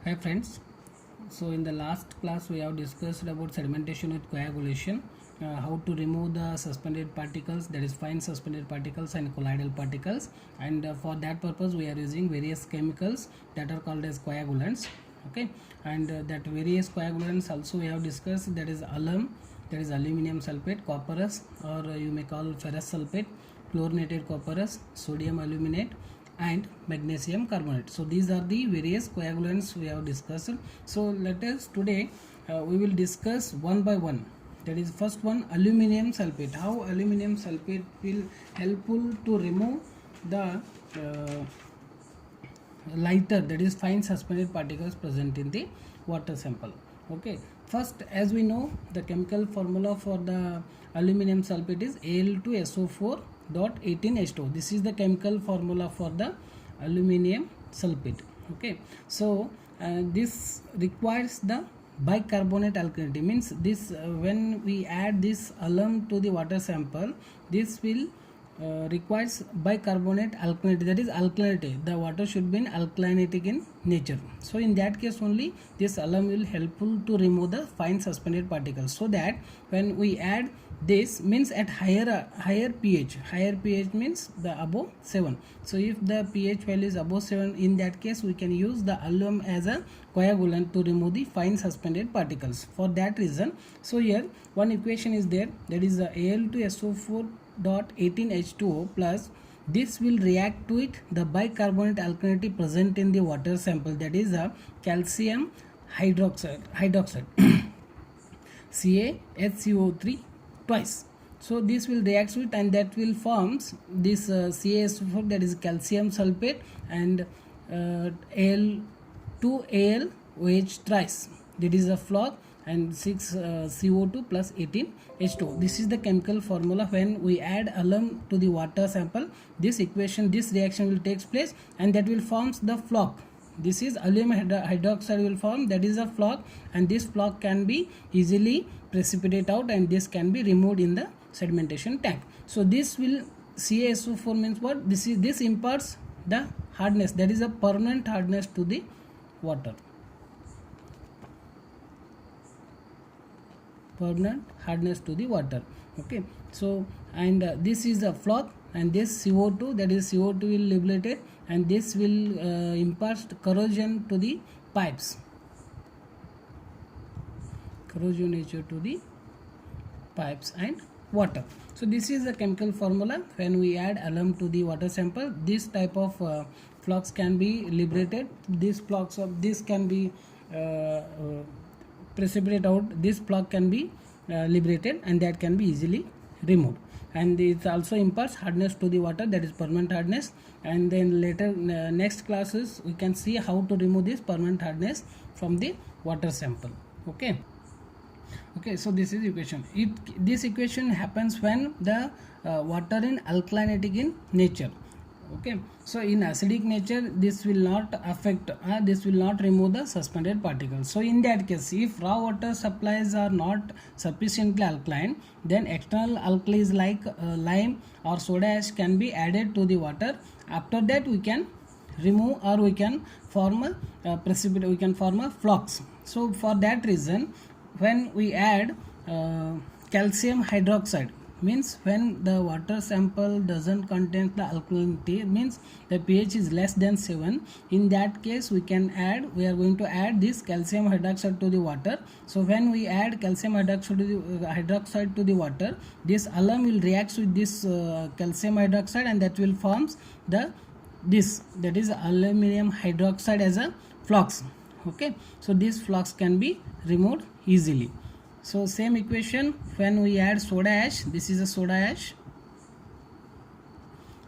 Hi friends, so in the last class we have discussed about sedimentation with coagulation, how to remove the suspended particles, that is fine suspended particles and colloidal particles, and for that purpose we are using various chemicals that are called as coagulants. Okay, and that various coagulants also we have discussed, that is alum, that is aluminum sulfate, copperous, or you may call ferrous sulfate, chlorinated copperous, sodium aluminate, and magnesium carbonate. So these are the various coagulants we have discussed. So let us today we will discuss one by one. That is first one, aluminum sulfate. How aluminum sulfate will helpful to remove the lighter, that is fine suspended particles present in the water sample. Okay, first, as we know, the chemical formula for the aluminum sulfate is Al2SO4.18H2. This is the chemical formula for the aluminum sulfate. Okay, so this requires the bicarbonate alkalinity, means this when we add this alum to the water sample, this will requires bicarbonate alkalinity, that is alkalinity. The water should be alkalinitic in nature. So in that case only this alum will helpful to remove the fine suspended particles, so that when we add this, means at higher pH means the above 7. So if the pH value is above 7, in that case we can use the alum as a coagulant to remove the fine suspended particles. For that reason, so here one equation is there, that is the Al2SO4.18H2O plus this will react to it the bicarbonate alkalinity present in the water sample, that is a calcium hydroxide CaHCO3 twice. So this will react with, and that will forms this CaSO4, that is calcium sulfate, and Al2AlOH thrice, that is a flog, and 6 CO2 plus 18 H2O. This is the chemical formula. When we add alum to the water sample, this reaction will take place, and that will forms the flock. This is aluminum hydroxide will form, that is a flock, and this flock can be easily precipitate out, and this can be removed in the sedimentation tank. So this will CaSO4 means what? This imparts the hardness, that is a permanent hardness to the water. Permanent hardness to the water. Okay, so and this is a flock, and this CO2, that is CO2 will liberated, and this will impart corrosion to the pipes, corrosion nature to the pipes and water. So this is the chemical formula. When we add alum to the water sample, this type of flux can be liberated. These flux of this can be precipitate out, this plug can be liberated, and that can be easily removed, and it also imparts hardness to the water, that is permanent hardness. And then later next classes we can see how to remove this permanent hardness from the water sample. Okay, so this is equation. This equation happens when the water in alkalinitic in nature. Okay, so in acidic nature this will not affect, this will not remove the suspended particles. So in that case, if raw water supplies are not sufficiently alkaline, then external alkalis like lime or soda ash can be added to the water. After that we can remove, or we can form a precipitate, we can form a flux. So for that reason, when we add calcium hydroxide, means when the water sample doesn't contain the alkalinity, means the pH is less than 7, in that case we are going to add this calcium hydroxide to the water. So when we add calcium hydroxide to the water, this alum will react with this calcium hydroxide, and that will forms that is aluminum hydroxide as a flux. Okay, so this flux can be removed easily. So same equation, when we add soda ash, this is a soda ash,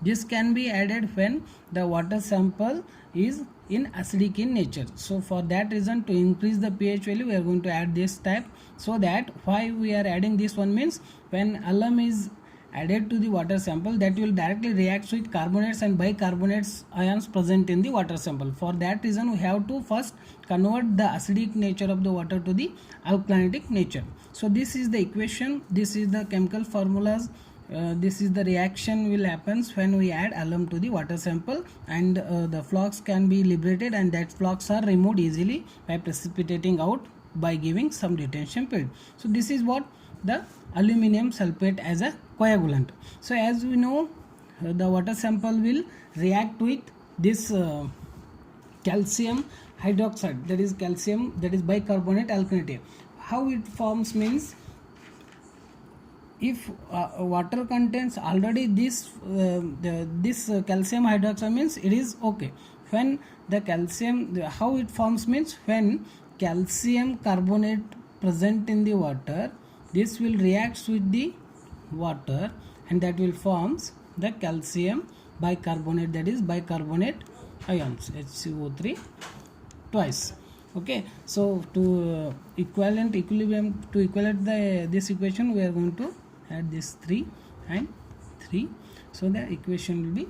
this can be added when the water sample is in acidic in nature. So for that reason, to increase the pH value, we are going to add this type. So that why we are adding this one means, when alum is added to the water sample, that will directly react with carbonates and bicarbonates ions present in the water sample. For that reason, we have to first convert the acidic nature of the water to the alkalinitic nature. So this is the equation, this is the chemical formulas this is the reaction will happens when we add alum to the water sample, and the flux can be liberated, and that flux are removed easily by precipitating out by giving some detention period. So this is what the aluminum sulfate as a coagulant. So as we know, the water sample will react with this calcium hydroxide, that is calcium, that is bicarbonate alkalinity. How it forms means, if water contains already this calcium hydroxide means it is okay. When the calcium, how it forms means, when calcium carbonate present in the water, this will react with the water, and that will forms the calcium bicarbonate, that is bicarbonate ions, HCO3 twice. Okay, so to equilibrium, to equate this equation, we are going to add this 3 and 3, so the equation will be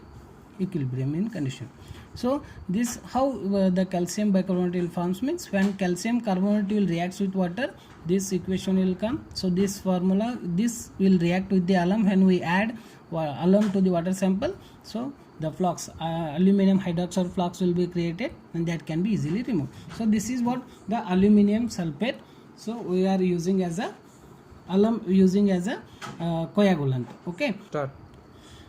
equilibrium in condition. So this how the calcium bicarbonate will forms means, when calcium carbonate will react with water, this equation will come. So this formula, this will react with the alum when we add alum to the water sample. So the flux, aluminum hydroxide flux will be created, and that can be easily removed. So this is what the aluminum sulfate. So we are using as a coagulant. Okay, Start.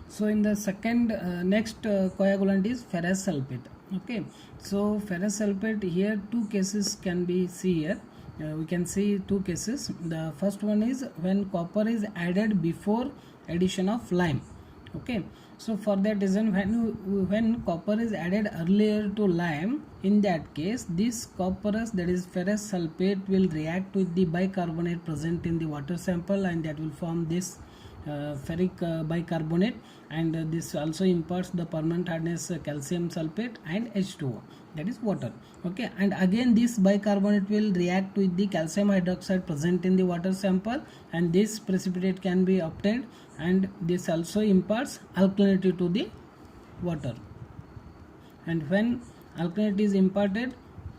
so in the second next coagulant is ferrous sulfate. Okay, so ferrous sulfate, here two cases can be see here. We can see two cases. The first one is when copper is added before addition of lime. Okay, so for that reason, when copper is added earlier to lime, in that case this copperous, that is ferrous sulfate, will react with the bicarbonate present in the water sample, and that will form this ferric bicarbonate, and this also imparts the permanent hardness calcium sulfate and H2O, that is water. Okay, and again this bicarbonate will react with the calcium hydroxide present in the water sample, and this precipitate can be obtained, and this also imparts alkalinity to the water. And when alkalinity is imparted,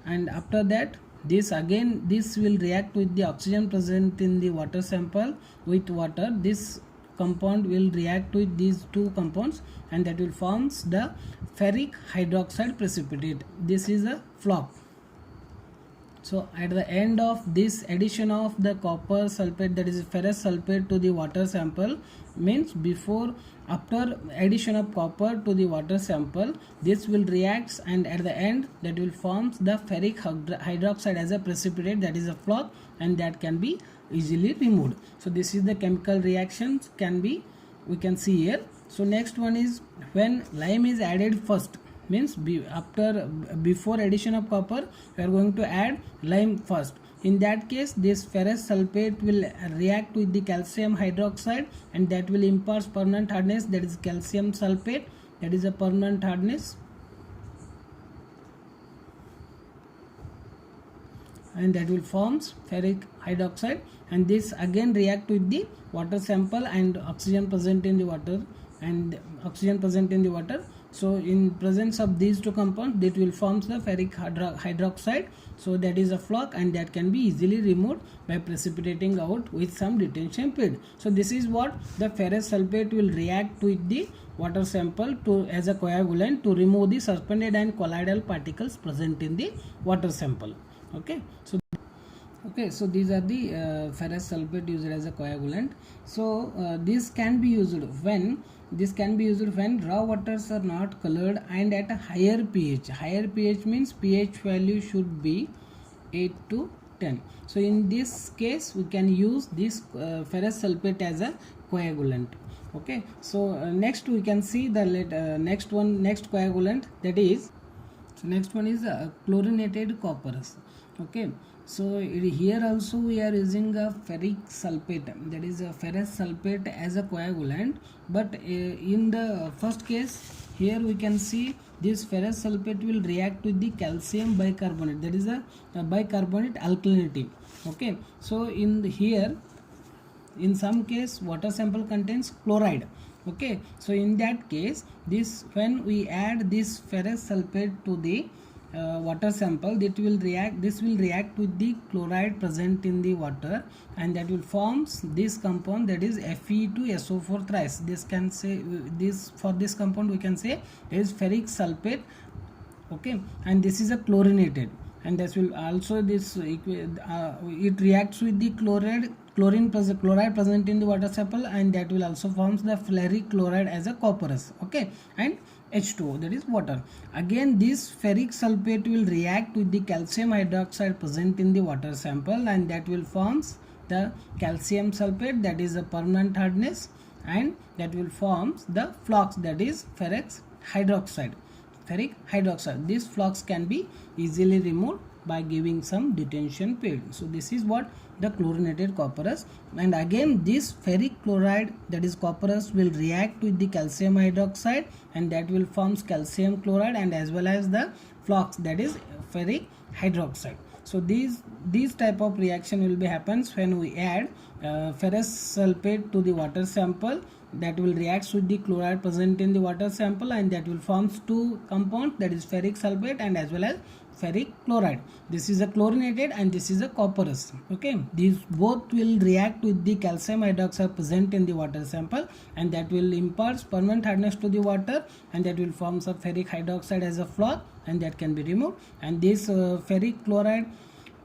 and after that this again, this will react with the oxygen present in the water sample with water. This compound will react with these two compounds, and that will forms the ferric hydroxide precipitate. This is a flock. So at the end of this addition of the copper sulfate, that is ferrous sulfate, to the water sample, means before, after addition of copper to the water sample, this will react, and at the end that will forms the ferric hydroxide as a precipitate, that is a flock, and that can be easily removed. So this is the chemical reactions can be, we can see here. So next one is when lime is added first, means before addition of copper we are going to add lime first. In that case, this ferrous sulfate will react with the calcium hydroxide, and that will impart permanent hardness, that is calcium sulfate, that is a permanent hardness, and that will forms ferric hydroxide, and this again react with the water sample and oxygen present in the water, So in presence of these two compounds, that will forms the ferric hydroxide. So that is a flock, and that can be easily removed by precipitating out with some detention period. So this is what the ferrous sulfate will react with the water sample to as a coagulant to remove the suspended and colloidal particles present in the water sample. Okay, so these are the ferrous sulfate used as a coagulant. So this can be used when raw waters are not colored and at a higher pH. Higher pH means pH value should be 8 to 10. So in this case we can use this ferrous sulfate as a coagulant. Okay, so next we can see the next coagulant, that is, so next one is chlorinated copper. Okay, so here also we are using a ferric sulfate, that is a ferrous sulfate as a coagulant, but in the first case here we can see this ferrous sulfate will react with the calcium bicarbonate, that is a bicarbonate alkalinity. Okay, so here in some case water sample contains chloride. Okay, so in that case, this when we add this ferrous sulfate to the water sample, this will react with the chloride present in the water, and that will forms this compound, that is Fe2SO4 thrice. This can say this, for this compound we can say there is ferric sulfate, okay, and this is a chlorinated, and this will also it reacts with the chloride present in the water sample, and that will also forms the ferric chloride as a copperous, okay, and H2O, that is water. Again, this ferric sulfate will react with the calcium hydroxide present in the water sample, and that will forms the calcium sulfate, that is a permanent hardness, and that will forms the flux, that is ferric hydroxide. This flux can be easily removed by giving some detention period. So this is what the chlorinated copperous, and again this ferric chloride, that is copperous, will react with the calcium hydroxide, and that will forms calcium chloride, and as well as the flux, that is ferric hydroxide. So these type of reaction will be happens when we add ferrous sulfate to the water sample, that will react with the chloride present in the water sample, and that will forms two compounds, that is ferric sulfate and as well as ferric chloride. This is a chlorinated and this is a copperous, okay. These both will react with the calcium hydroxide present in the water sample, and that will impart permanent hardness to the water, and that will forms a ferric hydroxide as a flux, and that can be removed. And this ferric chloride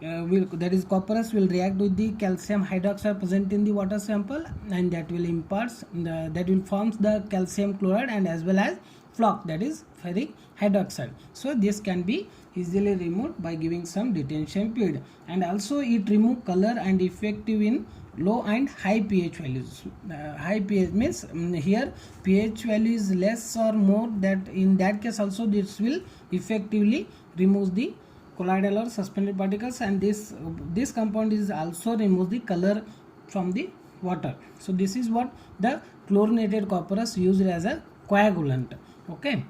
that is copperous will react with the calcium hydroxide present in the water sample, and that will that will forms the calcium chloride and as well as flux, that is ferric hydroxide. So this can be easily removed by giving some detention period, and also it remove color and effective in low and high pH values. High pH means here pH value is less or more, that in that case also this will effectively remove the colloidal or suspended particles, and this compound is also remove the color from the water. So this is what the chlorinated copperous used as a coagulant, okay.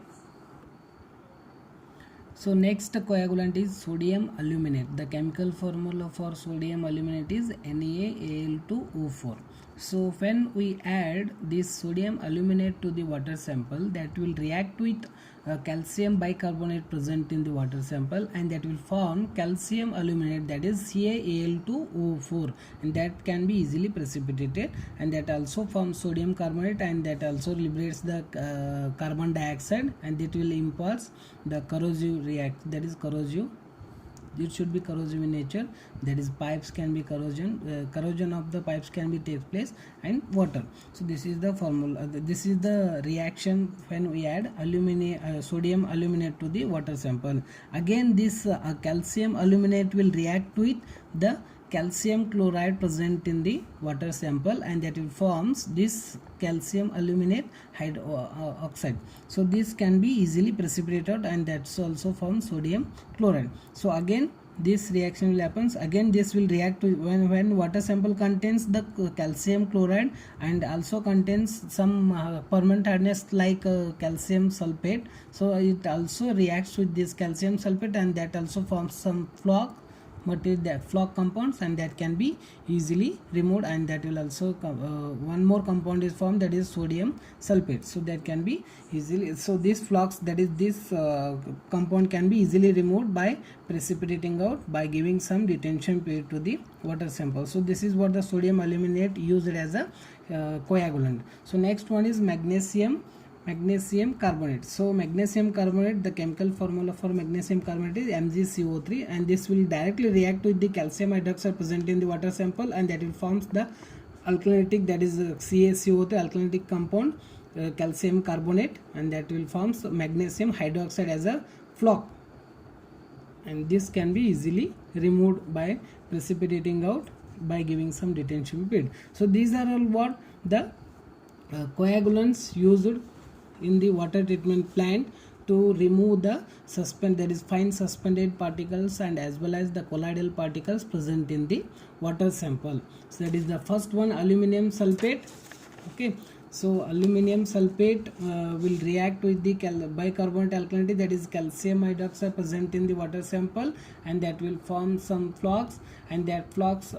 So next coagulant is sodium aluminate. The chemical formula for sodium aluminate is NaAl2O4. So when we add this sodium aluminate to the water sample, that will react with calcium bicarbonate present in the water sample, and that will form calcium aluminate, that is CaAl2O4, and that can be easily precipitated, and that also forms sodium carbonate, and that also liberates the carbon dioxide, and it will impulse the corrosive react, that is corrosive. It should be corrosive in nature, that is pipes can be corrosion of the pipes can be takes place, and water. So this is the formula, this is the reaction when we add sodium aluminate to the water sample. Again this calcium aluminate will react with the calcium chloride present in the water sample, and that will forms this calcium aluminate oxide. So this can be easily precipitated, and that's also forms sodium chloride. So again this reaction will happens. Again this will react to when water sample contains the calcium chloride and also contains some permanent hardness like calcium sulfate. So it also reacts with this calcium sulfate, and that also forms some flux material, that flux compounds, and that can be easily removed, and that will also one more compound is formed, that is sodium sulfate. So that can be easily, so this flux, that is this compound can be easily removed by precipitating out by giving some detention period to the water sample. So this is what the sodium aluminate used as a coagulant. So next one is magnesium carbonate. So magnesium carbonate, the chemical formula for magnesium carbonate is MgCO3, and this will directly react with the calcium hydroxide present in the water sample, and that will forms the alkalitic, that is CaCO3 alkalitic compound, calcium carbonate, and that will forms magnesium hydroxide as a flux, and this can be easily removed by precipitating out by giving some detention period. So these are all what the coagulants used in the water treatment plant to remove the that is fine suspended particles and as well as the colloidal particles present in the water sample. So that is the first one, aluminum sulfate. Okay, so aluminum sulfate will react with the bicarbonate alkalinity, that is calcium hydroxide present in the water sample, and that will form some flux, and that flux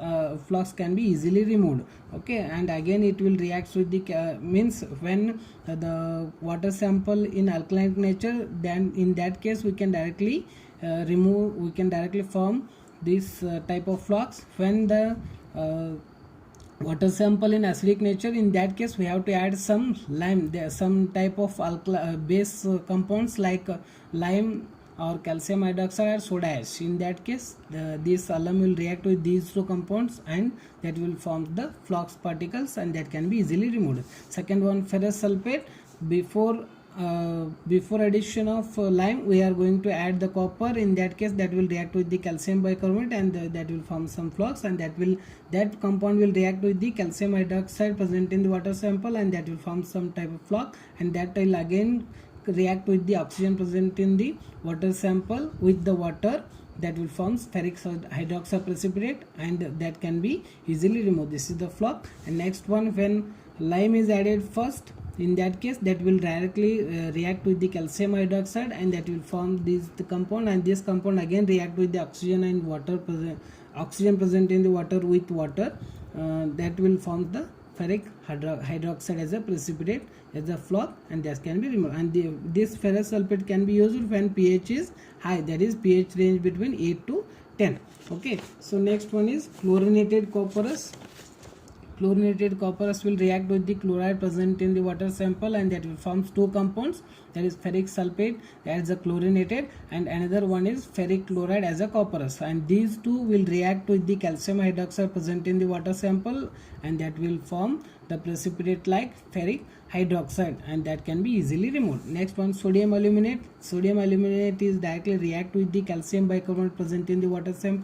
can be easily removed. Okay, and again it will react with the means when the water sample in alkaline nature, then in that case we can directly remove, we can directly form this type of flux when the water sample in acidic nature. In that case we have to add some lime, there some type of base compounds like lime or calcium hydroxide or soda ash. In that case this alum will react with these two compounds and that will form the flux particles and that can be easily removed. Second one, ferrous sulfate. Before addition of lime we are going to add the copper. In that case that will react with the calcium bicarbonate and that will form some flux, and that compound will react with the calcium hydroxide present in the water sample and that will form some type of flux, and that will again react with the oxygen present in the water sample with the water, that will form ferric hydroxide precipitate and that can be easily removed. This is the flux. And next one, when lime is added first, in that case that will directly react with the calcium hydroxide and that will form the compound, and this compound again react with the oxygen and water oxygen present in the water with water, that will form the ferric hydroxide as a precipitate, as a flux, and that can be removed. And this ferrous sulfate can be used when pH is high, that is pH range between 8 to 10. Okay, so next one is chlorinated copperous. Chlorinated copperous will react with the chloride present in the water sample and that will form two compounds, that is ferric sulfate as a chlorinated and another one is ferric chloride as a copperous, and these two will react with the calcium hydroxide present in the water sample and that will form the precipitate like ferric hydroxide and that can be easily removed. Next one, sodium aluminate. Sodium aluminate is directly react with the calcium bicarbonate present in the water sample